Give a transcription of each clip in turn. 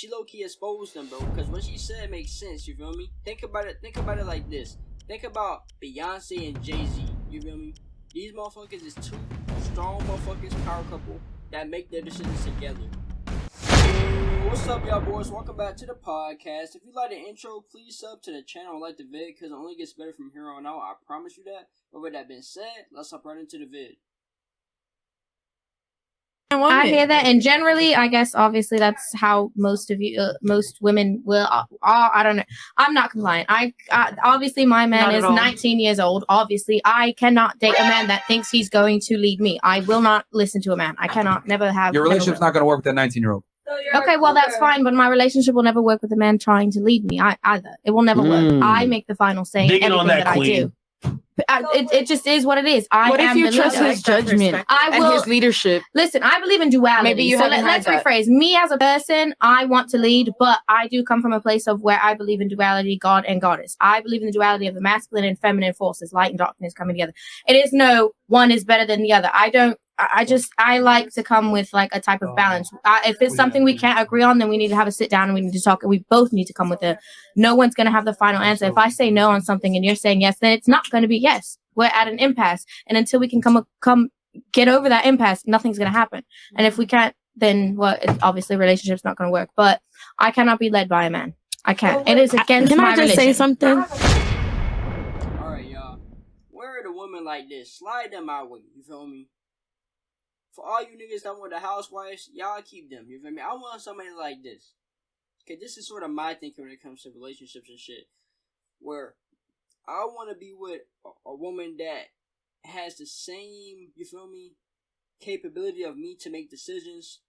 she low-key exposed them, bro. Because what she said makes sense, you feel me? Think about it like this. Think about Beyonce and Jay-Z, you feel me? These motherfuckers is two strong motherfuckers, power couple, that make their decisions together. What's up, y'all boys? Welcome back to the podcast. If you like the intro, please sub to the channel and like the vid, because it only gets better from here on out. I promise you that. But with that being said, let's hop right into the vid. I hear that, and generally, I guess, obviously, that's how most women will. I don't know. I'm not compliant. I obviously, my man is 19 years old. Obviously, I cannot date a man that thinks he's going to lead me. I will not listen to a man. I cannot. Never have. Your relationship's not going to work with that 19-year-old. Okay, well, that's fine, but my relationship will never work with a man trying to lead me. Either it will never work. I make the final say in everything that I do. It just is what it is. What if you trust his judgment and his leadership? Listen, I believe in duality. Maybe you let's rephrase. Me as a person, I want to lead, but I do come from a place of where I believe in duality, God and goddess. I believe in the duality of the masculine and feminine forces, light and darkness coming together. It is no one is better than the other. I like to come with like a type of balance. If it's something we can't agree on, then we need to have a sit down and we need to talk, and we both need to come with it. No one's going to have the final answer. If I say no on something and you're saying yes, then it's not going to be yes. We're at an impasse, and until we can come get over that impasse, nothing's going to happen. And if we can't, then obviously relationship's not going to work. But I cannot be led by a man. I can't. It is against my religion. Can I just say something? All right, y'all. Where are the women like this? Slide them my way. You feel me? For all you niggas that want the housewives, y'all keep them. You feel me? I want somebody like this. Okay, this is sort of my thinking when it comes to relationships and shit. Where I want to be with a woman that has the same, you feel me, capability of me to make decisions.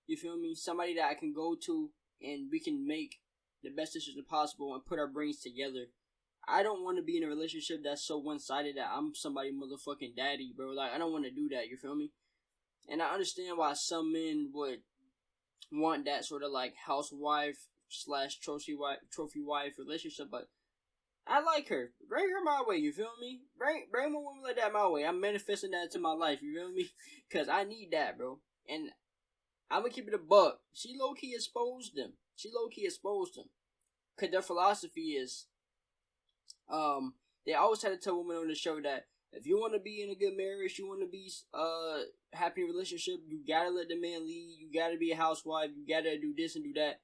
You feel me? Somebody that I can go to and we can make the best decision possible and put our brains together. I don't want to be in a relationship that's so one-sided that I'm somebody motherfucking daddy, bro. Like, I don't want to do that, you feel me? And I understand why some men would want that sort of like housewife / trophy wife relationship, but I like her. Bring her my way, you feel me? Bring a woman like that my way. I'm manifesting that into my life, you feel me? Because I need that, bro. And I'm going to keep it a buck. She low-key exposed them. Because their philosophy is, they always had to tell women on the show that if you want to be in a good marriage, you want to be happy in a relationship, you gotta let the man lead, you gotta be a housewife, you gotta do this and do that.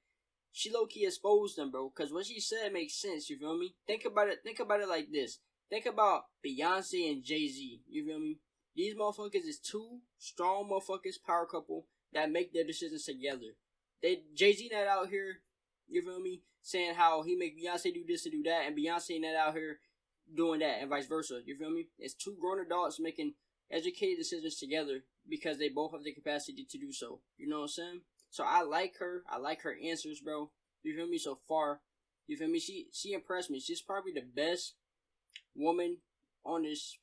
She low-key exposed them, bro, because what she said makes sense, you feel me? Think about it like this. Think about Beyonce and Jay-Z, you feel me? These motherfuckers is two strong motherfuckers, power couple, that make their decisions together. Jay-Z not out here, you feel me, saying how he make Beyonce do this and do that, and Beyonce not out here doing that, and vice versa, you feel me? It's two grown adults making educated decisions together because they both have the capacity to do so. You know what I'm saying? So I like her answers, bro. You feel me? So far, you feel me? She impressed me. She's probably the best woman on this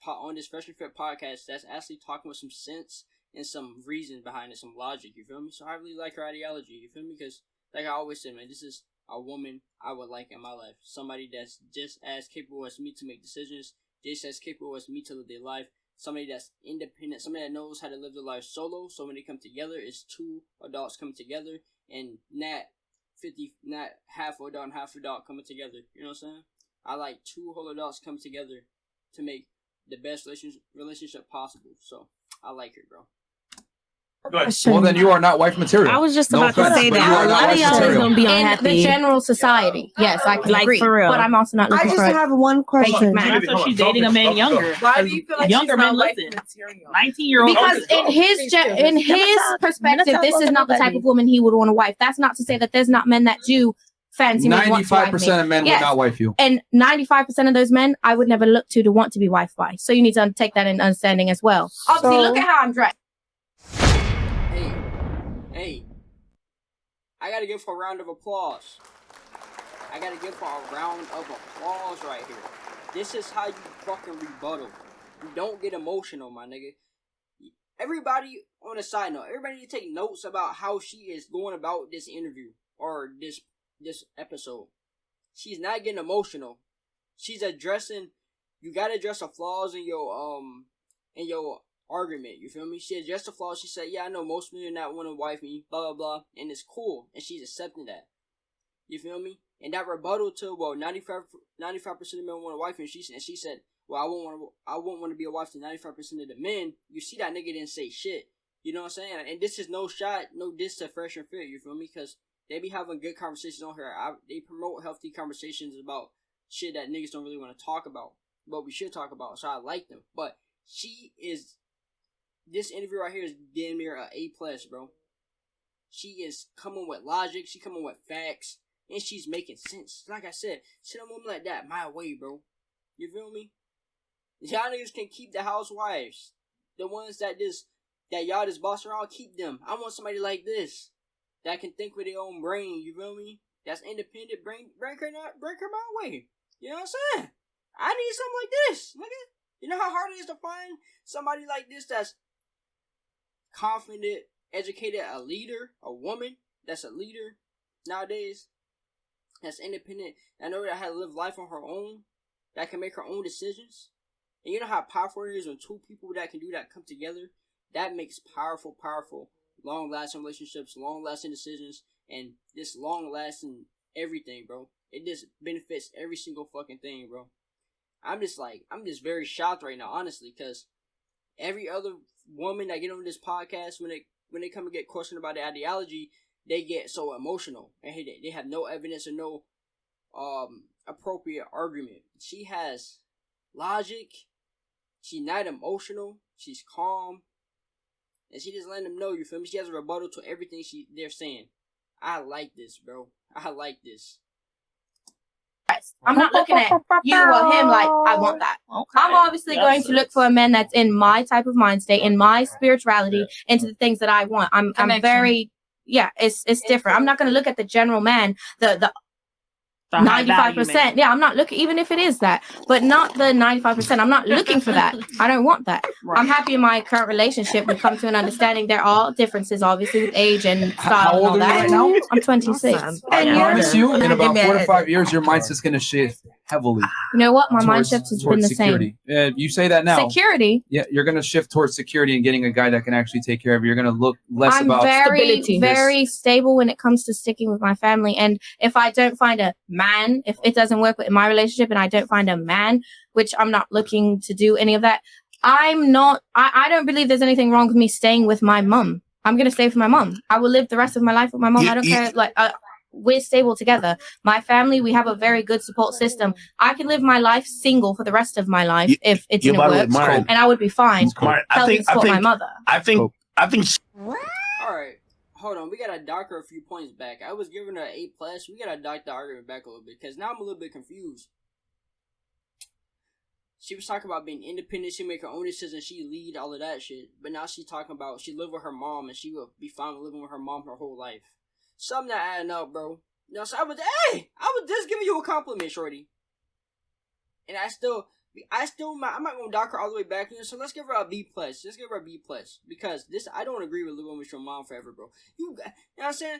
Fresh and Fit podcast that's actually talking with some sense and some reason behind it, some logic. You feel me? So I really like her ideology. You feel me? Because like I always say, man, this is a woman I would like in my life. Somebody that's just as capable as me to make decisions, just as capable as me to live their life. Somebody that's independent, somebody that knows how to live their life solo. So when they come together, it's two adults coming together and not half adult and half adult coming together. You know what I'm saying? I like two whole adults coming together to make the best relationship possible. So I like her, bro. Well, then you are not wife material. I was just about to say that. A lot of y'all is gonna be unhappy. In the general society, yes, I can agree. For real. But I'm also not looking for. I just have one question. That's why she's dating a man younger. Why do you feel like younger men listen? 19-year-old. Because in his perspective, this is not the type of woman he would want a wife. That's not to say that there's not men that do fancy me. 95% of men would not wife you. And 95% of those men I would never look to want to be wifed by. So you need to take that in understanding as well. Obviously, look at how I'm dressed. Hey, I gotta give her a round of applause. right here. This is how you fucking rebuttal. You don't get emotional, my nigga. Everybody, on a side note, everybody need to take notes about how she is going about this interview or this episode. She's not getting emotional. She's addressing. You gotta address the flaws in your argument. You feel me? She addressed the flaws. She said, "Yeah, I know most men not want to wife me, blah blah blah," and it's cool, and she's accepting that. You feel me? And that rebuttal to 95% of men want to wife me. And she said, "Well, I won't want to be a wife to 95% of the men." You see that nigga didn't say shit. You know what I'm saying? And this is no shot, no diss to Fresh and Fit. You feel me? Because they be having good conversations on here. They promote healthy conversations about shit that niggas don't really want to talk about, but we should talk about. So I like them. But this interview right here is damn near a A+, bro. She is coming with logic. She coming with facts. And she's making sense. Like I said, shit on women like that, my way, bro. You feel me? Y'all niggas can keep the housewives. The ones that y'all just boss around, keep them. I want somebody like this. That can think with their own brain, you feel me? That's independent, bring her my way. You know what I'm saying? I need something like this, nigga. You know how hard it is to find somebody like this that's confident, educated, a leader, a woman that's a leader nowadays, that's independent, I know that how to live life on her own, that can make her own decisions. And you know how powerful it is when two people that can do that come together? That makes powerful, long-lasting relationships, long-lasting decisions, and this long-lasting everything, bro. It just benefits every single fucking thing, bro. I'm just very shocked right now, honestly, because every other woman that get on this podcast, when they come and get questioned about their ideology, they get so emotional, and they have no evidence or no appropriate argument. She has logic. She's not emotional. She's calm. And she just letting them know, you feel me? She has a rebuttal to everything they're saying. I like this, bro. I like this. I'm not looking at you or him like, I want that. Okay. I'm obviously going to look for a man that's in my type of mind state, in my spirituality, into the things that I want. I'm very, it's different. I'm not going to look at the general man, the 95%. Yeah, I'm not looking, even if it is that, but not the 95%. I'm not looking for that. I don't want that. Right. I'm happy in my current relationship. We've come to an understanding. There are differences, obviously, with age and style. How old and all are you that. right now? I'm 26. I promise you, in about 4 to 5 years, your mindset's going to shift heavily. You know what? My mind shift has been the security. same. You say that now. Security? Yeah, you're going to shift towards security and getting a guy that can actually take care of you. You're going to look less about stability. I'm very stable when it comes to sticking with my family. And if I don't find a man, if it doesn't work in my relationship and I don't find a man, which I'm not looking to do any of that, I don't believe there's anything wrong with me staying with my mum. I'm going to stay with my mum. I will live the rest of my life with my mum. I don't care. We're stable together. My family, we have a very good support system. I can live my life single for the rest of my life if it didn't work, and I would be fine. I think my mother. I think. All right, hold on. We gotta dock her a few points back. I was giving her an A+. We gotta dock the argument back a little bit because now I'm a little bit confused. She was talking about being independent. She make her own decisions. She lead all of that shit. But now she's talking about she live with her mom and she will be fine living with her mom her whole life. Something not adding up, bro. You know, so I was just giving you a compliment, shorty. And I'm not gonna dock her all the way back. You know, so let's give her a B+. Let's give her a B+. Because I don't agree with living with your mom forever, bro. You know what I'm saying?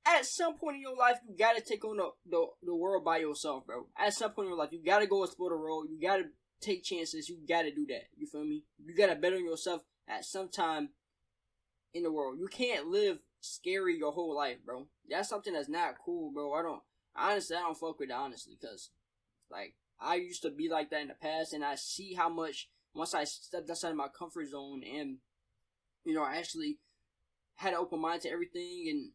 At some point in your life, you gotta take on the world by yourself, bro. At some point in your life, you gotta go explore the world. You gotta take chances. You gotta do that. You feel me? You gotta bet on yourself at some time in the world. You can't live scary your whole life, bro. That's something that's not cool, bro. I don't fuck with it, honestly, because I used to be like that in the past, and I see how much once I stepped outside of my comfort zone and I actually had an open mind to everything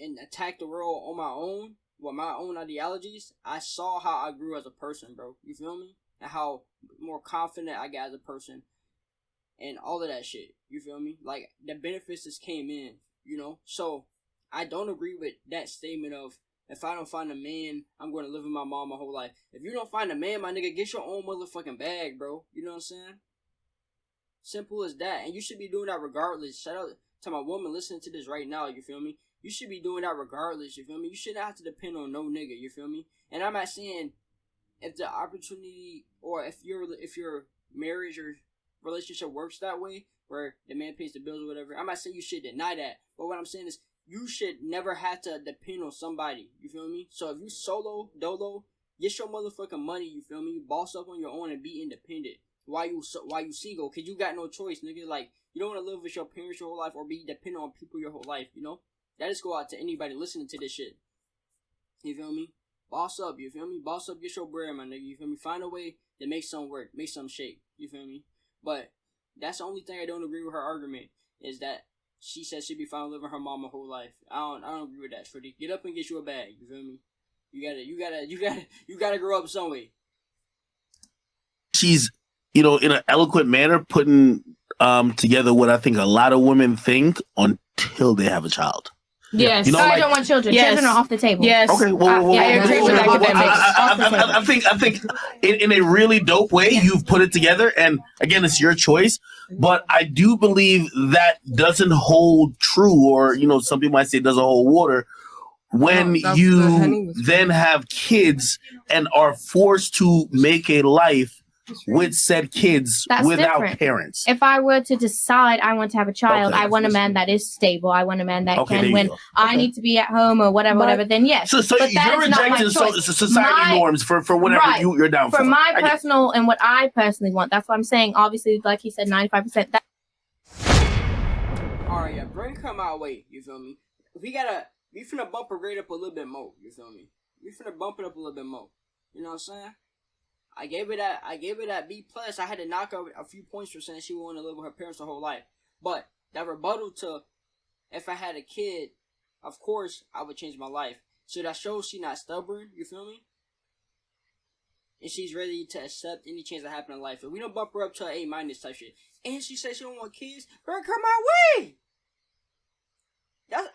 and attacked the world on my own with my own ideologies. I saw how I grew as a person, bro. You feel me? And how more confident I got as a person and all of that shit. You feel me? Like, the benefits just came in. So I don't agree with that statement of, if I don't find a man, I'm going to live with my mom my whole life. If you don't find a man, my nigga, get your own motherfucking bag, bro. You know what I'm saying? Simple as that. And you should be doing that regardless. Shout out to my woman listening to this right now, you feel me? You should be doing that regardless, you feel me? You shouldn't have to depend on no nigga, you feel me? And I'm not saying if the opportunity or if your marriage or relationship works that way, where the man pays the bills or whatever, I'm not saying you should deny that. But what I'm saying is, you should never have to depend on somebody. You feel me? So if you dolo, get your motherfucking money, you feel me? Boss up on your own and be independent. why you single? Cause you got no choice, nigga. Like, you don't want to live with your parents your whole life or be dependent on people your whole life, you know? That just go out to anybody listening to this shit. You feel me? Boss up, you feel me? Boss up, get your bread, my nigga. You feel me? Find a way to make something work, make something shake. You feel me? But that's the only thing I don't agree with her argument is that she said she'd be fine living her mama whole life. I don't agree with that, Shorty. Get up and get you a bag. You feel me? You gotta grow up some way. She's, you know, in an eloquent manner, putting together what I think a lot of women think until they have a child. Yes, you know, I don't want children. Yes. Children are off the table. Yes. Okay, I agree with academics. I think in a really dope way you've put it together, and again, it's your choice. But I do believe that doesn't hold true, or you know, some people might say it doesn't hold water when you then have kids and are forced to make a life with said kids without different. Parents. If I were to decide I want to have a child, I want a man that is stable. I want a man that can, when I need to be at home or whatever, then yes. So but you're rejecting society norms for whatever you're down for. For my personal and what I personally want. That's what I'm saying. Obviously, like he said, 95%. Alright, yeah, bring her my way, you feel me? We finna bump her grade up a little bit more, you feel me? We finna bump it up a little bit more. You know what I'm saying? I gave it that B+. I had to knock her a few points for saying she would want to live with her parents her whole life. But that rebuttal to, if I had a kid, of course I would change my life. So that shows she's not stubborn, you feel me? And she's ready to accept any change that happen in life. If we don't bump her up to an A- type shit, and she says she don't want kids, bring her my way. That's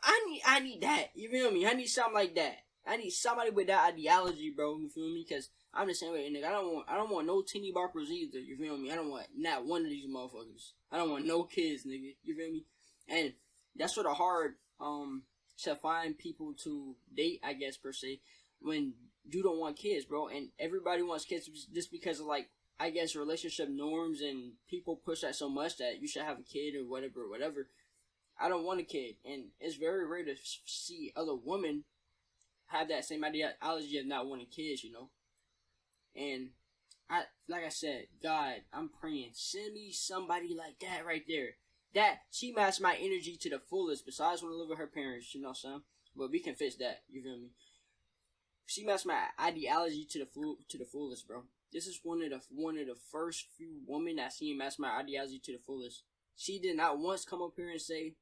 I need that. You feel me? I need something like that. I need somebody with that ideology, bro. You feel me? Because I'm the same way, nigga. I don't want no teeny boppers either. You feel me? I don't want not one of these motherfuckers. I don't want no kids, nigga. You feel me? And that's sort of hard to find people to date, I guess, per se, when you don't want kids, bro. And everybody wants kids just because of, like, I guess, relationship norms, and people push that so much that you should have a kid or whatever. I don't want a kid, and it's very rare to see other women have that same ideology of not wanting kids, you know. And like I said, God, I'm praying, send me somebody like that right there. That she matched my energy to the fullest. Besides, want to live with her parents, you know what I'm saying? But we can fix that. You feel me? She matched my ideology to the fullest, bro. This is one of the first few women that seen match my ideology to the fullest. She did not once come up here and say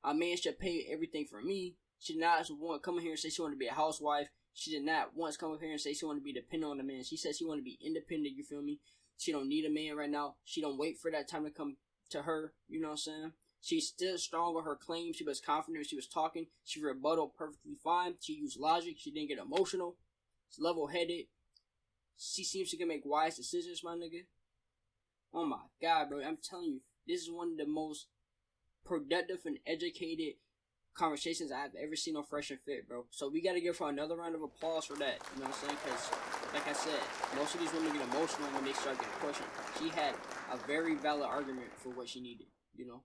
a man should pay everything for me. She did not want to come in here and say she wanted to be a housewife. She did not once come up here and say she wanted to be dependent on a man. She said she wanted to be independent, you feel me? She don't need a man right now. She don't wait for that time to come to her, you know what I'm saying? She's still strong on her claim. She was confident when she was talking. She rebutted perfectly fine. She used logic. She didn't get emotional. She's level-headed. She seems to can make wise decisions, my nigga. Oh my God, bro. I'm telling you, this is one of the most productive and educated conversations I've ever seen on Fresh and Fit, bro. So we gotta give her another round of applause for that. You know what I'm saying? Because, like I said, most of these women get emotional when they start getting questioned. She had a very valid argument for what she needed, you know?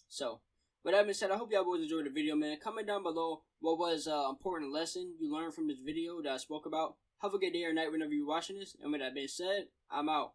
So, with that being said, I hope y'all boys enjoyed the video, man. Comment down below what was an important lesson you learned from this video that I spoke about. Have a good day or night whenever you're watching this. And with that being said, I'm out.